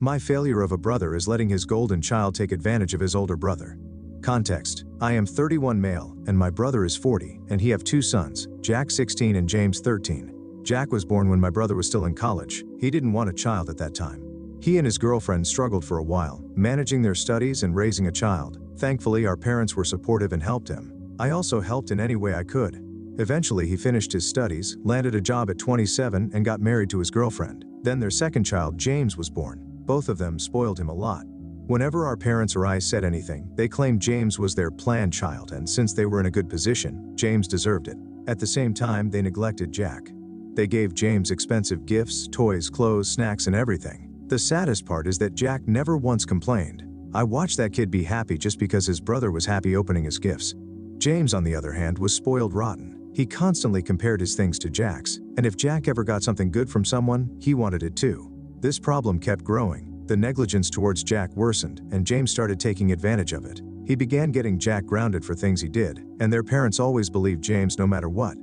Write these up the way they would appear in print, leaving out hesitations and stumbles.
My failure of a brother is letting his golden child take advantage of his older brother. Context: I am 31 male, and my brother is 40, and he have two sons, Jack 16 and James 13. Jack was born when my brother was still in college. He didn't want a child at that time. He and his girlfriend struggled for a while, managing their studies and raising a child. Thankfully, our parents were supportive and helped him. I also helped in any way I could. Eventually, he finished his studies, landed a job at 27, and got married to his girlfriend. Then their second child, James, was born. Both of them spoiled him a lot. Whenever our parents or I said anything, they claimed James was their planned child, and since they were in a good position, James deserved it. At the same time, they neglected Jack. They gave James expensive gifts, toys, clothes, snacks, and everything. The saddest part is that Jack never once complained. I watched that kid be happy just because his brother was happy opening his gifts. James, on the other hand, was spoiled rotten. He constantly compared his things to Jack's, and if Jack ever got something good from someone, he wanted it too. This problem kept growing. The negligence towards Jack worsened, and James started taking advantage of it. He began getting Jack grounded for things he did, and their parents always believed James no matter what.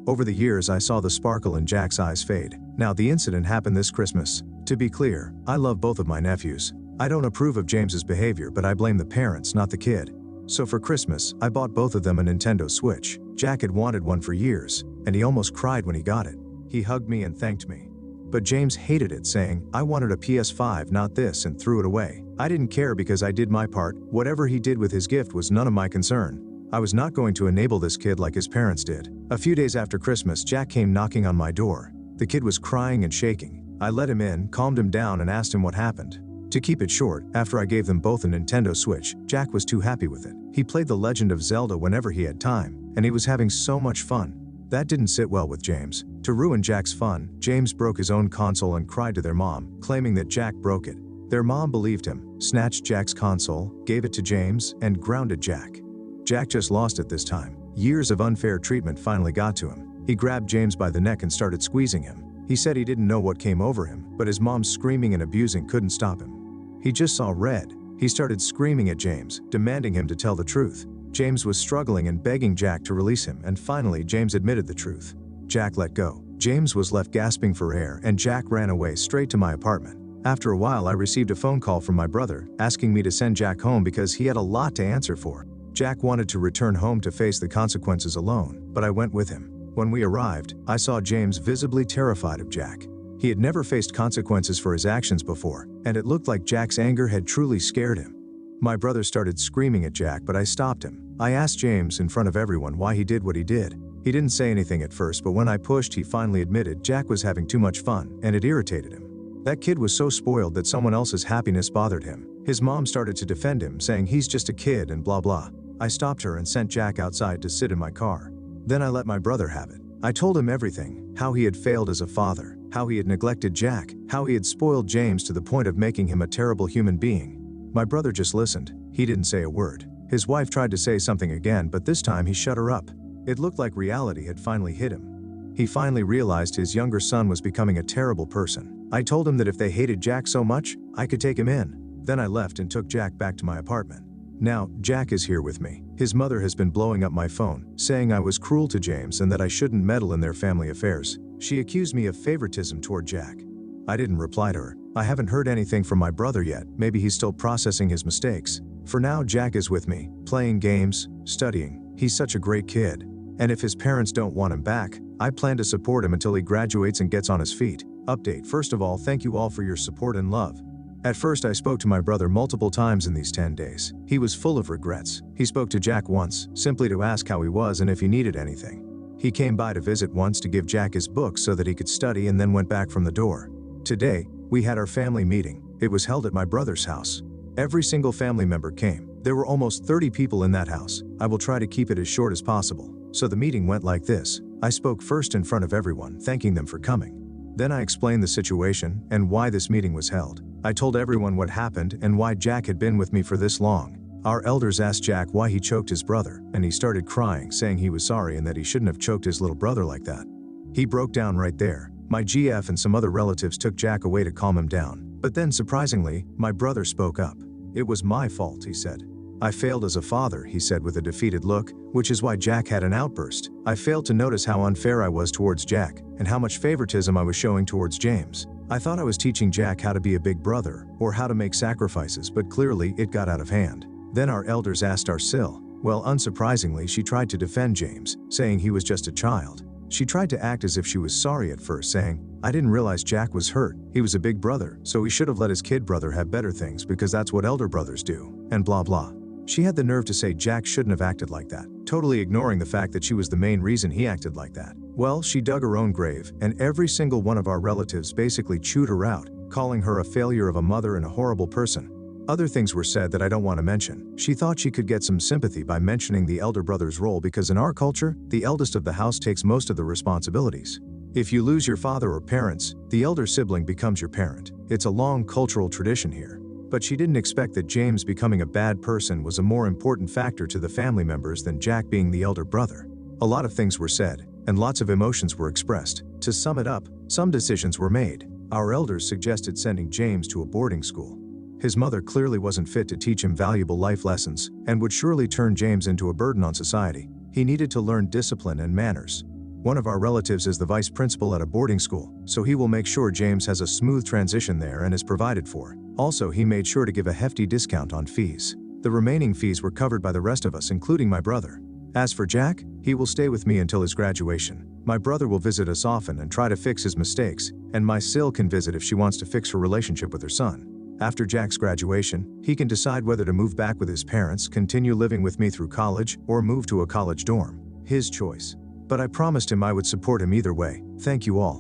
Over the years, I saw the sparkle in Jack's eyes fade. Now, the incident happened this Christmas. To be clear, I love both of my nephews. I don't approve of James's behavior, but I blame the parents, not the kid. So for Christmas, I bought both of them a Nintendo Switch. Jack had wanted one for years, and he almost cried when he got it. He hugged me and thanked me. But James hated it, saying, "I wanted a PS5, not this," and threw it away. I didn't care because I did my part. Whatever he did with his gift was none of my concern. I was not going to enable this kid like his parents did. A few days after Christmas, Jack came knocking on my door. The kid was crying and shaking. I let him in, calmed him down, and asked him what happened. To keep it short, after I gave them both a Nintendo Switch, Jack was too happy with it. He played The Legend of Zelda whenever he had time, and he was having so much fun. That didn't sit well with James. To ruin Jack's fun, James broke his own console and cried to their mom, claiming that Jack broke it. Their mom believed him, snatched Jack's console, gave it to James, and grounded Jack. Jack just lost it this time. Years of unfair treatment finally got to him. He grabbed James by the neck and started squeezing him. He said he didn't know what came over him, but his mom's screaming and abusing couldn't stop him. He just saw red. He started screaming at James, demanding him to tell the truth. James was struggling and begging Jack to release him, and finally James admitted the truth. Jack let go. James was left gasping for air, and Jack ran away straight to my apartment. After a while, I received a phone call from my brother, asking me to send Jack home because he had a lot to answer for. Jack wanted to return home to face the consequences alone, but I went with him. When we arrived, I saw James visibly terrified of Jack. He had never faced consequences for his actions before, and it looked like Jack's anger had truly scared him. My brother started screaming at Jack, but I stopped him. I asked James in front of everyone why he did what he did. He didn't say anything at first, but when I pushed, he finally admitted Jack was having too much fun, and it irritated him. That kid was so spoiled that someone else's happiness bothered him. His mom started to defend him, saying he's just a kid and blah blah. I stopped her and sent Jack outside to sit in my car. Then I let my brother have it. I told him everything, how he had failed as a father, how he had neglected Jack, how he had spoiled James to the point of making him a terrible human being. My brother just listened. He didn't say a word. His wife tried to say something again, but this time he shut her up. It looked like reality had finally hit him. He finally realized his younger son was becoming a terrible person. I told him that if they hated Jack so much, I could take him in. Then I left and took Jack back to my apartment. Now, Jack is here with me. His mother has been blowing up my phone, saying I was cruel to James and that I shouldn't meddle in their family affairs. She accused me of favoritism toward Jack. I didn't reply to her. I haven't heard anything from my brother yet. Maybe he's still processing his mistakes. For now, Jack is with me, playing games, studying. He's such a great kid. And if his parents don't want him back, I plan to support him until he graduates and gets on his feet. Update: first of all, thank you all for your support and love. At first, I spoke to my brother multiple times in these 10 days. He was full of regrets. He spoke to Jack once, simply to ask how he was and if he needed anything. He came by to visit once to give Jack his books so that he could study, and then went back from the door. Today, we had our family meeting. It was held at my brother's house. Every single family member came. There were almost 30 people in that house. I will try to keep it as short as possible. So the meeting went like this. I spoke first in front of everyone, thanking them for coming. Then I explained the situation and why this meeting was held. I told everyone what happened and why Jack had been with me for this long. Our elders asked Jack why he choked his brother, and he started crying, saying he was sorry and that he shouldn't have choked his little brother like that. He broke down right there. My GF and some other relatives took Jack away to calm him down. But then, surprisingly, my brother spoke up. It was my fault, he said. I failed as a father, he said with a defeated look, which is why Jack had an outburst. I failed to notice how unfair I was towards Jack, and how much favoritism I was showing towards James. I thought I was teaching Jack how to be a big brother, or how to make sacrifices, but clearly it got out of hand. Then our elders asked our Sil. Well, unsurprisingly, she tried to defend James, saying he was just a child. She tried to act as if she was sorry at first, saying, I didn't realize Jack was hurt. He was a big brother, so he should have let his kid brother have better things because that's what elder brothers do, and blah blah. She had the nerve to say Jack shouldn't have acted like that, totally ignoring the fact that she was the main reason he acted like that. Well, she dug her own grave, and every single one of our relatives basically chewed her out, calling her a failure of a mother and a horrible person. Other things were said that I don't want to mention. She thought she could get some sympathy by mentioning the elder brother's role because in our culture, the eldest of the house takes most of the responsibilities. If you lose your father or parents, the elder sibling becomes your parent. It's a long cultural tradition here. But she didn't expect that James becoming a bad person was a more important factor to the family members than Jack being the elder brother. A lot of things were said, and lots of emotions were expressed. To sum it up, some decisions were made. Our elders suggested sending James to a boarding school. His mother clearly wasn't fit to teach him valuable life lessons, and would surely turn James into a burden on society. He needed to learn discipline and manners. One of our relatives is the vice principal at a boarding school, so he will make sure James has a smooth transition there and is provided for. Also, he made sure to give a hefty discount on fees. The remaining fees were covered by the rest of us, including my brother. As for Jack, he will stay with me until his graduation. My brother will visit us often and try to fix his mistakes, and my Sil can visit if she wants to fix her relationship with her son. After Jack's graduation, he can decide whether to move back with his parents, continue living with me through college, or move to a college dorm. His choice. But I promised him I would support him either way. Thank you all.